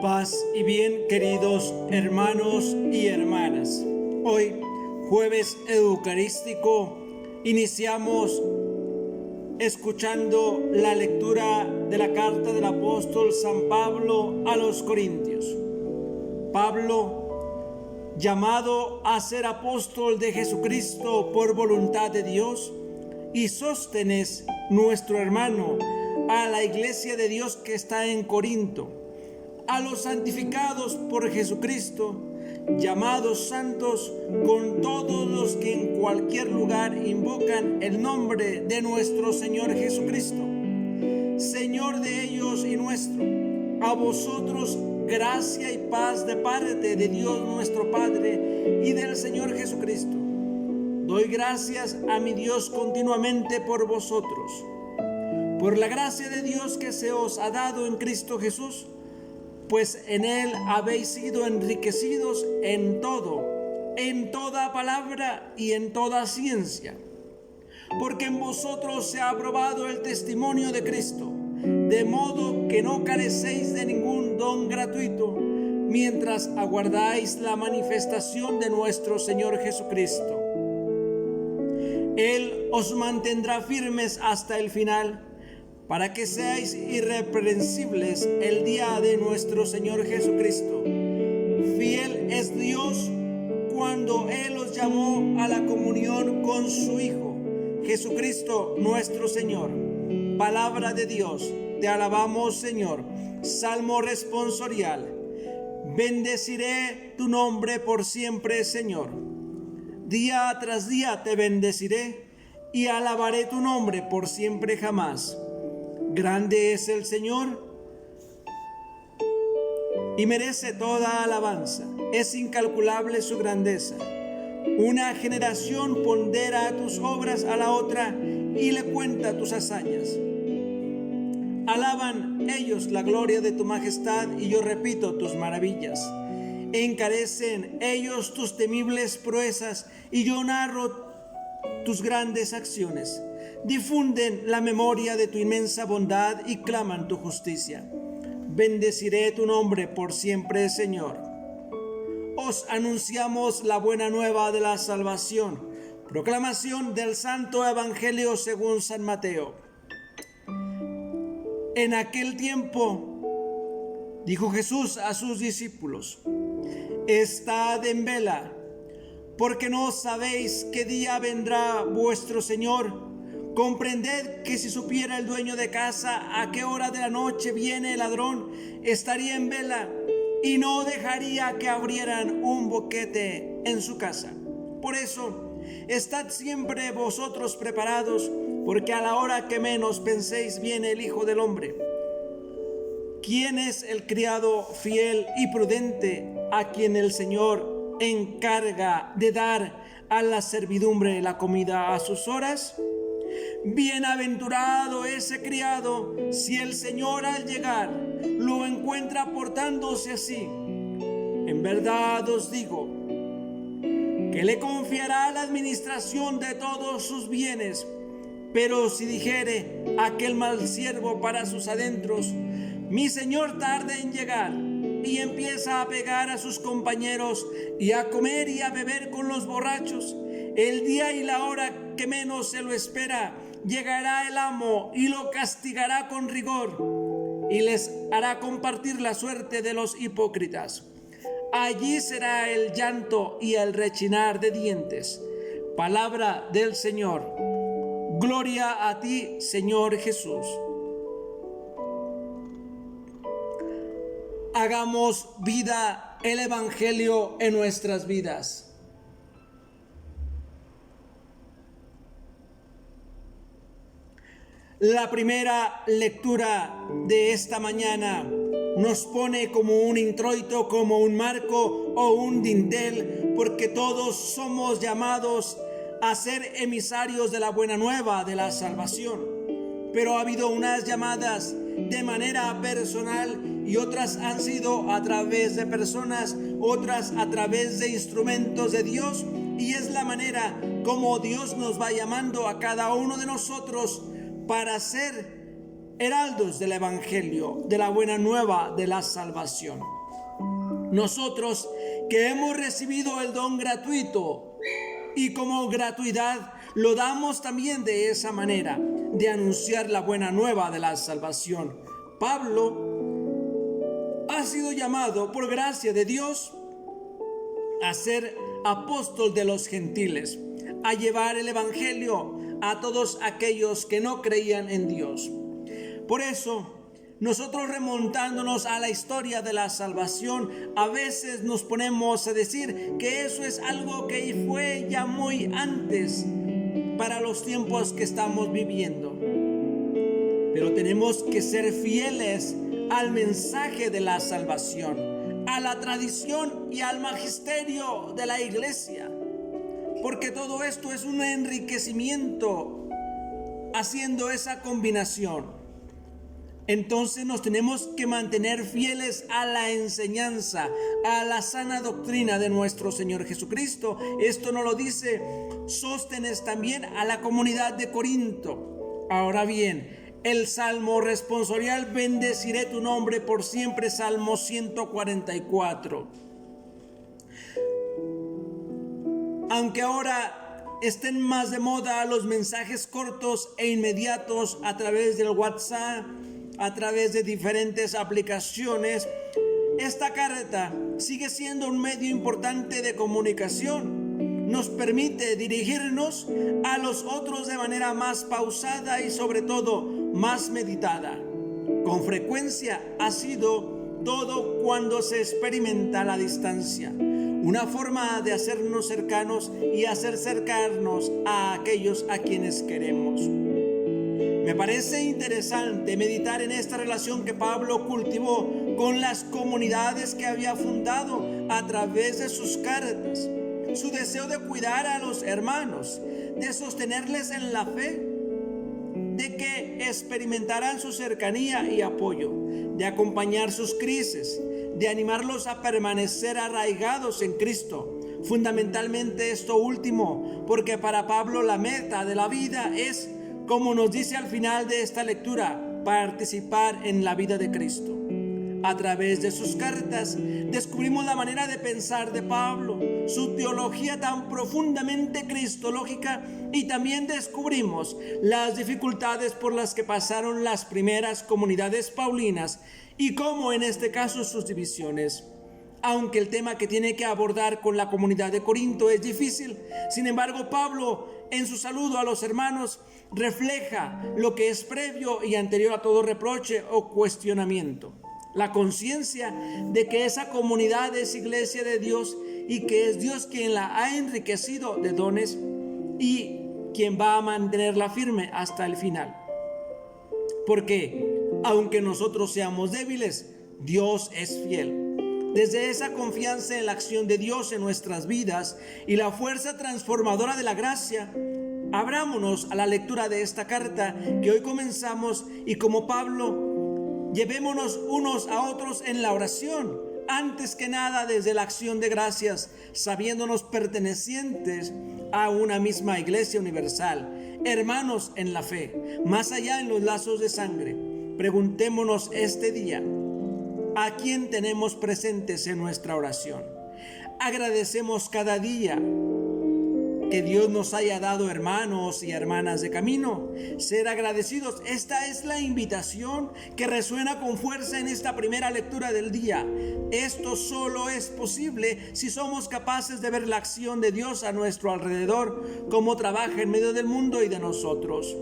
Paz y bien, queridos hermanos y hermanas. Hoy, jueves eucarístico, iniciamos escuchando la lectura de la carta del apóstol San Pablo a los Corintios. Pablo, llamado a ser apóstol de Jesucristo por voluntad de Dios, y Sóstenes, nuestro hermano, a la iglesia de Dios que está en Corinto, a los santificados por Jesucristo, llamados santos, con todos los que en cualquier lugar invocan el nombre de nuestro Señor Jesucristo, Señor de ellos y nuestro. A vosotros gracia y paz de parte de Dios nuestro Padre y del Señor Jesucristo. Doy gracias a mi Dios continuamente por vosotros, por la gracia de Dios que se os ha dado en Cristo Jesús, pues en Él habéis sido enriquecidos en todo, en toda palabra y en toda ciencia, porque en vosotros se ha aprobado el testimonio de Cristo, de modo que no carecéis de ningún don gratuito, mientras aguardáis la manifestación de nuestro Señor Jesucristo. Él os mantendrá firmes hasta el final, para que seáis irreprensibles el día de nuestro Señor Jesucristo. Fiel es Dios cuando Él os llamó a la comunión con su Hijo, Jesucristo nuestro Señor. Palabra de Dios, te alabamos, Señor. Salmo responsorial. Bendeciré tu nombre por siempre, Señor. Día tras día te bendeciré y alabaré tu nombre por siempre jamás. Grande es el Señor y merece toda alabanza. Es incalculable su grandeza. Una generación pondera tus obras a la otra y le cuenta tus hazañas. Alaban ellos la gloria de tu majestad y yo repito tus maravillas. Encarecen ellos tus temibles proezas y yo narro tus grandes acciones. Difunden la memoria de tu inmensa bondad y claman tu justicia. Bendeciré tu nombre por siempre, Señor. Os anunciamos la buena nueva de la salvación. Proclamación del Santo Evangelio según San Mateo. En aquel tiempo dijo Jesús a sus discípulos: Estad en vela, porque no sabéis qué día vendrá vuestro Señor. Comprended que si supiera el dueño de casa a qué hora de la noche viene el ladrón, estaría en vela y no dejaría que abrieran un boquete en su casa. Por eso, estad siempre vosotros preparados, porque a la hora que menos penséis viene el Hijo del Hombre. ¿Quién es el criado fiel y prudente a quien el Señor encarga de dar a la servidumbre la comida a sus horas? Bienaventurado ese criado si el Señor al llegar lo encuentra portándose así. En verdad os digo que le confiará la administración de todos sus bienes. Pero si dijere aquel mal siervo para sus adentros: mi Señor tarda en llegar, y empieza a pegar a sus compañeros y a comer y a beber con los borrachos, el día y la hora que menos se lo espera, llegará el amo y lo castigará con rigor y les hará compartir la suerte de los hipócritas. Allí será el llanto y el rechinar de dientes. Palabra del Señor. Gloria a ti, Señor Jesús. Hagamos vida el Evangelio en nuestras vidas. La primera lectura de esta mañana nos pone como un introito, como un marco o un dintel, porque todos somos llamados a ser emisarios de la buena nueva de la salvación. Pero ha habido unas llamadas de manera personal y otras han sido a través de personas, otras a través de instrumentos de Dios, y es la manera como Dios nos va llamando a cada uno de nosotros para ser heraldos del Evangelio, de la buena nueva de la salvación. Nosotros que hemos recibido el don gratuito y como gratuidad lo damos también de esa manera, de anunciar la buena nueva de la salvación. Pablo ha sido llamado por gracia de Dios a ser apóstol de los gentiles, a llevar el Evangelio a todos aquellos que no creían en Dios. Por eso, nosotros remontándonos a la historia de la salvación, a veces nos ponemos a decir que eso es algo que fue ya muy antes para los tiempos que estamos viviendo. Pero tenemos que ser fieles al mensaje de la salvación, a la tradición y al magisterio de la iglesia, porque todo esto es un enriquecimiento haciendo esa combinación. Entonces nos tenemos que mantener fieles a la enseñanza, a la sana doctrina de nuestro Señor Jesucristo. Esto nos lo dice Sóstenes también a la comunidad de Corinto. Ahora bien, el salmo responsorial, bendeciré tu nombre por siempre, Salmo 144. Aunque ahora estén más de moda los mensajes cortos e inmediatos a través del WhatsApp, a través de diferentes aplicaciones, esta carta sigue siendo un medio importante de comunicación. Nos permite dirigirnos a los otros de manera más pausada y sobre todo más meditada. Con frecuencia ha sido todo cuando se experimenta la distancia, una forma de hacernos cercanos y hacer cercanos a aquellos a quienes queremos. Me parece interesante meditar en esta relación que Pablo cultivó con las comunidades que había fundado a través de sus cartas. Su deseo de cuidar a los hermanos, de sostenerles en la fe, de que experimentaran su cercanía y apoyo, de acompañar sus crisis, de animarlos a permanecer arraigados en Cristo. Fundamentalmente esto último, porque para Pablo la meta de la vida es, como nos dice al final de esta lectura, participar en la vida de Cristo. A través de sus cartas descubrimos la manera de pensar de Pablo, su teología tan profundamente cristológica, y también descubrimos las dificultades por las que pasaron las primeras comunidades paulinas y cómo en este caso sus divisiones. Aunque el tema que tiene que abordar con la comunidad de Corinto es difícil, sin embargo Pablo en su saludo a los hermanos refleja lo que es previo y anterior a todo reproche o cuestionamiento. La conciencia de que esa comunidad es iglesia de Dios y que es Dios quien la ha enriquecido de dones y quien va a mantenerla firme hasta el final. Porque aunque nosotros seamos débiles, Dios es fiel. Desde esa confianza en la acción de Dios en nuestras vidas y la fuerza transformadora de la gracia, abrámonos a la lectura de esta carta que hoy comenzamos y como Pablo, llevémonos unos a otros en la oración, antes que nada desde la acción de gracias, sabiéndonos pertenecientes a una misma iglesia universal, hermanos en la fe, más allá en los lazos de sangre. Preguntémonos este día, ¿a quién tenemos presentes en nuestra oración? Agradecemos cada día que Dios nos haya dado hermanos y hermanas de camino. Ser agradecidos, esta es la invitación que resuena con fuerza en esta primera lectura del día. Esto solo es posible si somos capaces de ver la acción de Dios a nuestro alrededor, cómo trabaja en medio del mundo y de nosotros.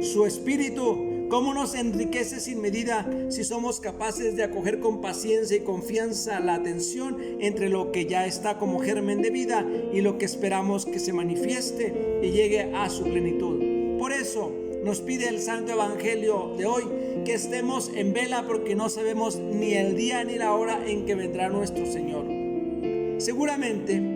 Su Espíritu, cómo nos enriquece sin medida si somos capaces de acoger con paciencia y confianza la atención entre lo que ya está como germen de vida y lo que esperamos que se manifieste y llegue a su plenitud. Por eso nos pide el Santo Evangelio de hoy que estemos en vela, porque no sabemos ni el día ni la hora en que vendrá nuestro Señor. Seguramente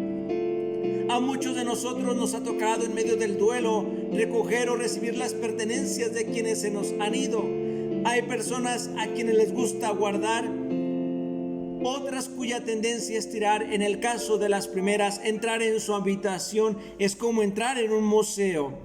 a muchos de nosotros nos ha tocado en medio del duelo recoger o recibir las pertenencias de quienes se nos han ido. Hay personas a quienes les gusta guardar, otras cuya tendencia es tirar. En el caso de las primeras, entrar en su habitación es como entrar en un museo.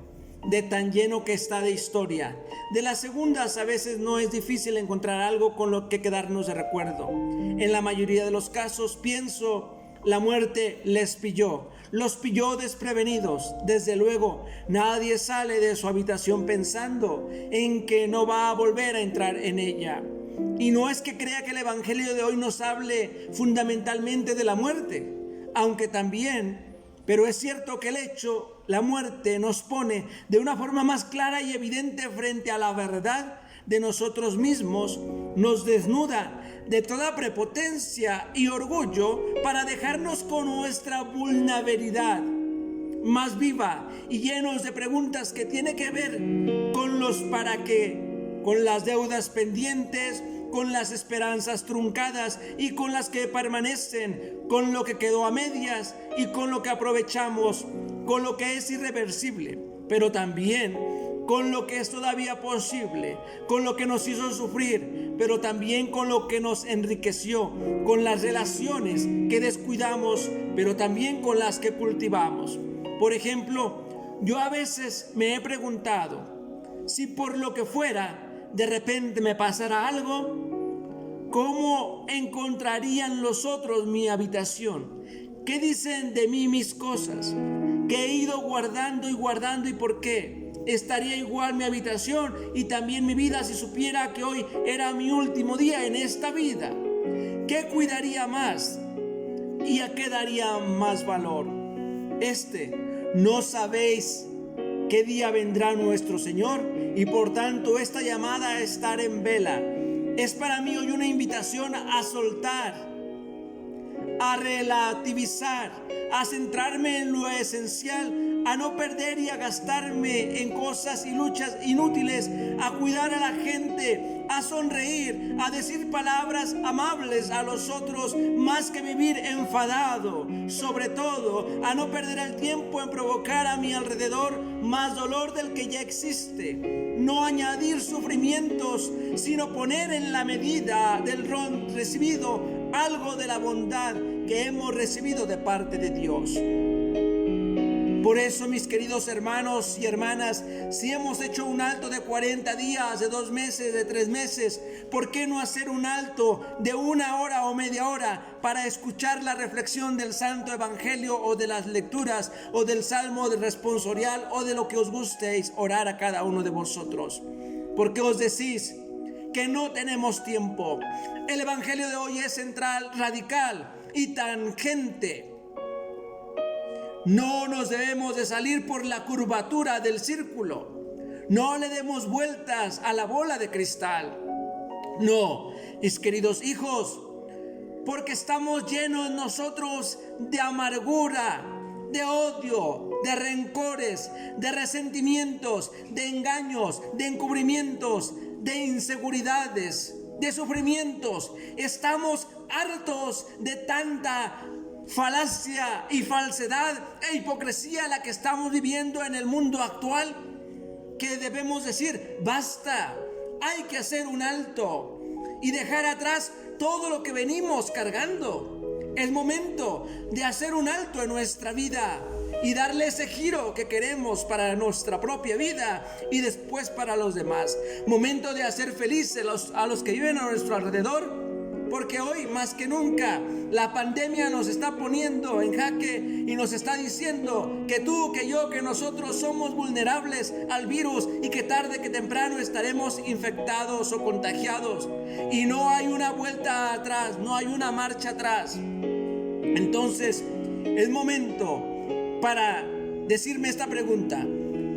de tan lleno que está de historia. De las segundas a veces no es difícil encontrar algo con lo que quedarnos de recuerdo. En la mayoría de los casos pienso, la muerte les pilló, los pilló desprevenidos. Desde luego, nadie sale de su habitación pensando en que no va a volver a entrar en ella. Y no es que crea que el Evangelio de hoy nos hable fundamentalmente de la muerte, aunque también, pero es cierto que el hecho, la muerte, nos pone de una forma más clara y evidente frente a la verdad de nosotros mismos, nos desnuda de toda prepotencia y orgullo para dejarnos con nuestra vulnerabilidad más viva y llenos de preguntas que tiene que ver con los para qué, con las deudas pendientes, con las esperanzas truncadas y con las que permanecen, con lo que quedó a medias y con lo que aprovechamos, con lo que es irreversible, pero también con lo que es todavía posible, con lo que nos hizo sufrir, pero también con lo que nos enriqueció, con las relaciones que descuidamos, pero también con las que cultivamos. Por ejemplo, yo a veces me he preguntado, si por lo que fuera, de repente me pasara algo, ¿cómo encontrarían los otros mi habitación? ¿Qué dicen de mí mis cosas? ¿Qué he ido guardando y por qué? ¿Estaría igual mi habitación y también mi vida si supiera que hoy era mi último día en esta vida? ¿Qué cuidaría más y a qué daría más valor? ¿No sabéis qué día vendrá nuestro Señor? Y por tanto esta llamada a estar en vela es para mí hoy una invitación a soltar, a relativizar, a centrarme en lo esencial, a no perder y a gastarme en cosas y luchas inútiles, a cuidar a la gente, a sonreír, a decir palabras amables a los otros, más que vivir enfadado. Sobre todo, a no perder el tiempo en provocar a mi alrededor más dolor del que ya existe. No añadir sufrimientos, sino poner en la medida del ron recibido algo de la bondad que hemos recibido de parte de Dios. Por eso, mis queridos hermanos y hermanas, si hemos hecho un alto de 40 días, de 2 meses, de 3 meses, ¿por qué no hacer un alto de 1 hora o media hora para escuchar la reflexión del Santo Evangelio o de las lecturas o del Salmo del responsorial o de lo que os gustéis orar a cada uno de vosotros? ¿Por qué os decís que no tenemos tiempo? El Evangelio de hoy es central, radical y tangente. No nos debemos de salir por la curvatura del círculo. No le demos vueltas a la bola de cristal. No, mis queridos hijos, porque estamos llenos nosotros de amargura, de odio, de rencores, de resentimientos, de engaños, de encubrimientos, de inseguridades, de sufrimientos. Estamos hartos de tanta falacia y falsedad e hipocresía la que estamos viviendo en el mundo actual, que debemos decir, basta, hay que hacer un alto y dejar atrás todo lo que venimos cargando. Es momento de hacer un alto en nuestra vida y darle ese giro que queremos para nuestra propia vida y después para los demás. Momento de hacer felices a los que viven a nuestro alrededor, porque hoy más que nunca la pandemia nos está poniendo en jaque y nos está diciendo que tú, que yo, que nosotros somos vulnerables al virus y que tarde que temprano estaremos infectados o contagiados. Y no hay una vuelta atrás, no hay una marcha atrás. Entonces es momento para decirme esta pregunta: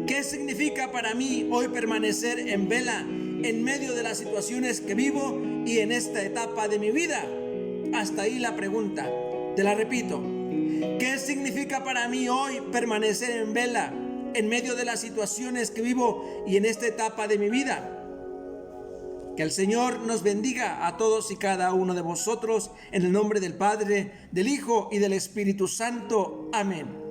¿qué significa para mí hoy permanecer en vela en medio de las situaciones que vivo y en esta etapa de mi vida? Hasta ahí la pregunta. Te la repito. ¿Qué significa para mí hoy permanecer en vela en medio de las situaciones que vivo y en esta etapa de mi vida? Que el Señor nos bendiga a todos y cada uno de vosotros en el nombre del Padre, del Hijo y del Espíritu Santo. Amén.